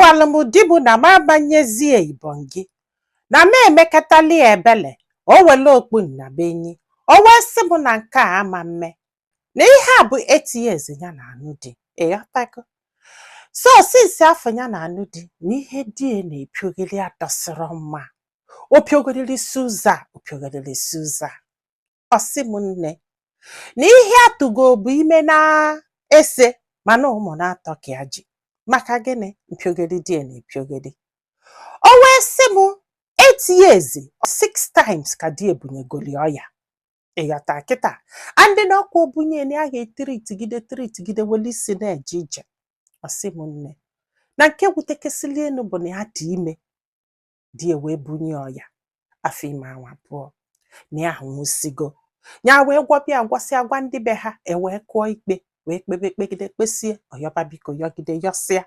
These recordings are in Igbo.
agwala m di m na m abanyezie Ibonyi na m emekatali ebele o wele okpu nnabenyi o wee sị m na nke a ama mme na ihe a bụ 8 years ya na anụ di ịghọtago. So since afọ ya na anụ di na ihe di na-epiogili adọsịrọ mma o piogolili Suza ọ sị m nne na ihe atụgo bụ ime na ese mana ụmụ na-atọ ka ya ji maka gịnị mpiogoli di na epiogoli o wee sị m 8 years 6 times ka di ebunyegoli ọya ịghọta kịta andị n'ọkwa obunye na ya ga-etiritigide welisi na-eje ije. Ọ sị m nne na nke wutekesịli enu bụ na ya dị ime di wee bunye ọya afọ ime anwa abụọ na ya nwụsigo ya wee gwọbịa agwasị agwa ndị be ha wee kụọ ikpe wee kpebe kpegide kpesie ọyọba biko yọgide yọsịa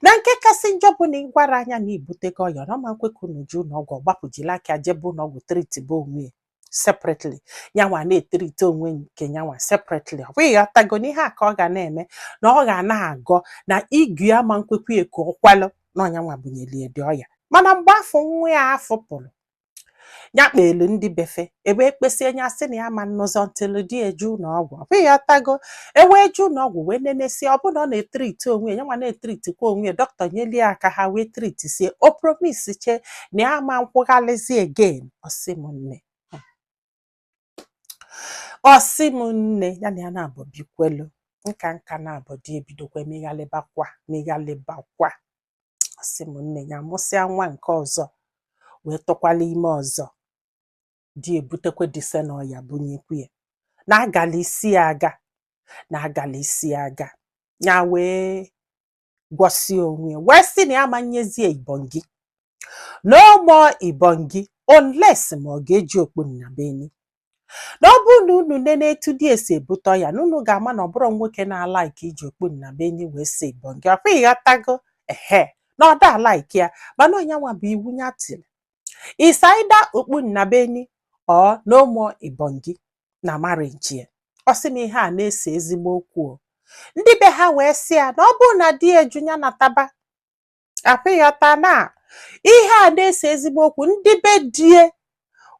na nke kasị njọ bụ na ịgwara anya na ibutego ọya na ọma nkwekọ n'uju n'ọgwụ ọgbapụjila aka jebe n'ọgwụ tritibe onwe separately nyanwa na-etrite onwe nke nyanwa separately ọ bụghị ọtago n'ihe a ka ọ ga na-eme na ọ ga na-agọ na igwe ama nkwekọ eko ọkwalụ na ọnyanwa bunyeli dị ọya mana mgbe afọ nwa ya afọ pụrụ ya kpelu ndị befe ebe ekpesie nya sị na ya ma nnụzọ ntịlụ di eju n'ọgwụ ọ bụghị ọtago ewee ju n'ọgwụ wee nenesie ọ bụ na ọ na-etriti onwe ya nwa na-etritikwa onwe ya dọkịta nyeli aka ha wee tritisie o promise che na ya ma nkwụghalizi again. Ọ sị m nne ya na ya na-abụ bikwelu nka na-abụ di ebidokwa meghalịbakwa. Ọ sị m nne ya mụsịa nwa nke ọzọ wee tụkwala ime ọzọ di ebutekwe dise na ọya bunyekwu na-agala isi aga ya wee gwọsie onwe wee sị na ya manyezie Ibonyi no more Ibonyi unless ma ọ ga-eji okpu nnabenyi na ọ bụ na unu nene etu di esi ebute ọya na unu ga-ama na ọ bụrụ nwoke na-alaiki iji okpu nnabenyi wee si Ibonyi ọ bụghị ịghọtago na ọ da alaiki ya mana ọnyanwa bụ iwu ya tiri isaida okpu nnabenyi or no more Ibonyi na marriage. Ọ sị m ihe a na-ese ezigbo okwu ndị be ha wee sị ya na ọ bụ na di eju ya na taba apịghọta na ihe a na-ese ezigbo okwu ndị be die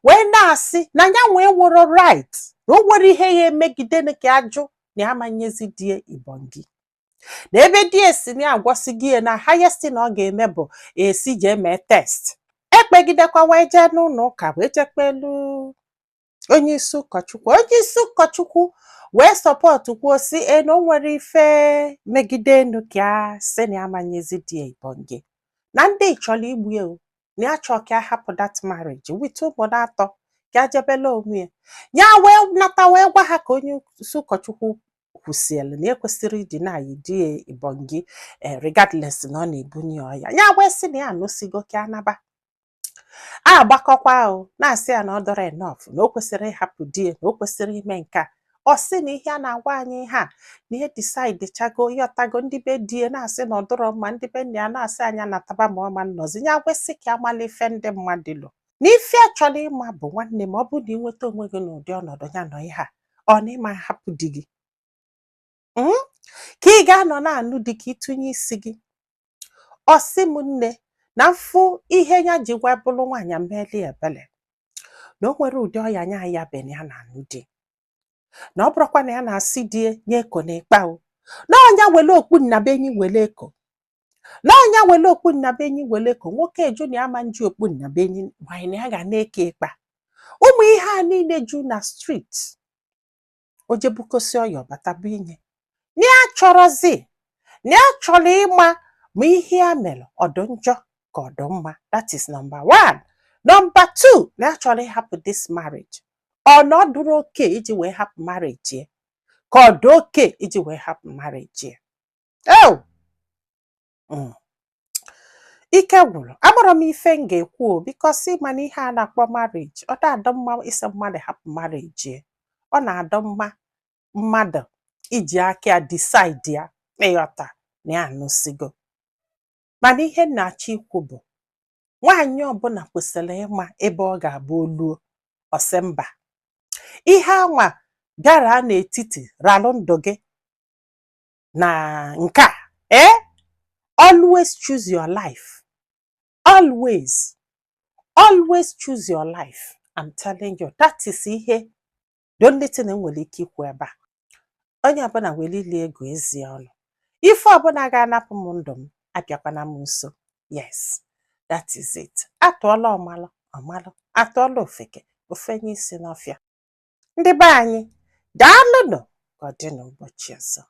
wee na-asị na ya wee wụrụ right na o nwere ihe ya emegide ka ajụ na ya manyezi die Ibonyi na ebe die si na agwọsị gị na highest na ọ ga-eme bụ esi je mee test ekpegidekwa wee jee n'ụlọ ụka wee jekpelu onye isi ụkọchukwu wee sọpọtụ kwuo si na o nwere ife megide enu ka ya si na amanyezi di Ibonyi na ndị chọrọ igbu ya na ya chọọ ka ya hapụ that marriage with ụmụ atọ ka ya jebela onwe ya wee nata wee gwa ha ka onye isi ụkọchukwu kwụsịrị na ekwesịrị ịdị na-ayị di Ibonyi regardless na ọ na-ebunye ọya ya wee sị na ya anụsigo ka anaba agbakọkwa na-asị ya na ọ dọrọ enough na o kwesịrị ịhapụ di na o kwesịrị ime nke a. Ọ sị na ihe a na-agwa anyị ha na ihe decide chago ịghọtago ndị be die na-asị na ọ dọrọ mma ndị be nna ya na-asị anya na taba ma ọma nnọzi ya wesị ka amala ife ndị mmadụ lụ na ife a chọrọ ịma bụ nwanne ma ọ bụ na ịnweta onwe gị n'ụdị ọnọdụ ya nọ ihe a ọ na ịma hapụ di gị ka ị ga-anọ na-anụ di ka ịtụnye isi gị. Ọ sị m nne na mfụ ihe ya ji gwa bụrụ nwaanyị mmeli ebele na o nwere ụdị ọya nya ya bene ya na-anụ di na ọ bụrụkwa na ya na-asị di nye eko na ịkpa na ọnya wele okpu nnabenyi wele eko nwoke eju na ama nji okpu nnabenyi nwaanyị na ya ga na-eke ịkpa ụmụ ihe a niile ju na street o jebukosi ọya ọbatabụ inye na ya chọrọzi na ya chọrọ ịma ma ihe ya mere ọdụ njọ ka ọ dị mma. That is number 1. Number 2 na ya chọrọ ịhapụ this marriage ọ na ọ dụrụ oke iji wee hapụ marriage ka ọ dị oke iji wee hapụ marriage ike gwụrụ agbara m ife m ga-ekwu because mana ihe a na-akpọ marriage ọ na-adọ mma isi mmadụ hapụ marriage ọ na-adọ mma mmadụ iji aka ya decide ya ịghọta na ya anụsigo mana ihe na-achọ ikwu bụ nwaanyị ọbụla kwesịrị ịma ebe ọ ga-abụ oluo ọsị mba ihe anwa gara n'etiti ralụ ndụ gị na nke a Always choose your life. Always choose your life. I'm telling you, that is ihe. The only thing nwere ike ikwu ebe a. Onye ọbụla were ile ego ezi ọnụ. Ife ọbụla ga-anapụ m ndụ m, abịakwana m nso. Yes, that is it. Atụọla ọmalụ, ọmalụ. Atụọla ofeke, ofenye isi n'ọfịa. Ndị be anyị, daalụnụ ka ọ dị n'ụbọchị ọzọ.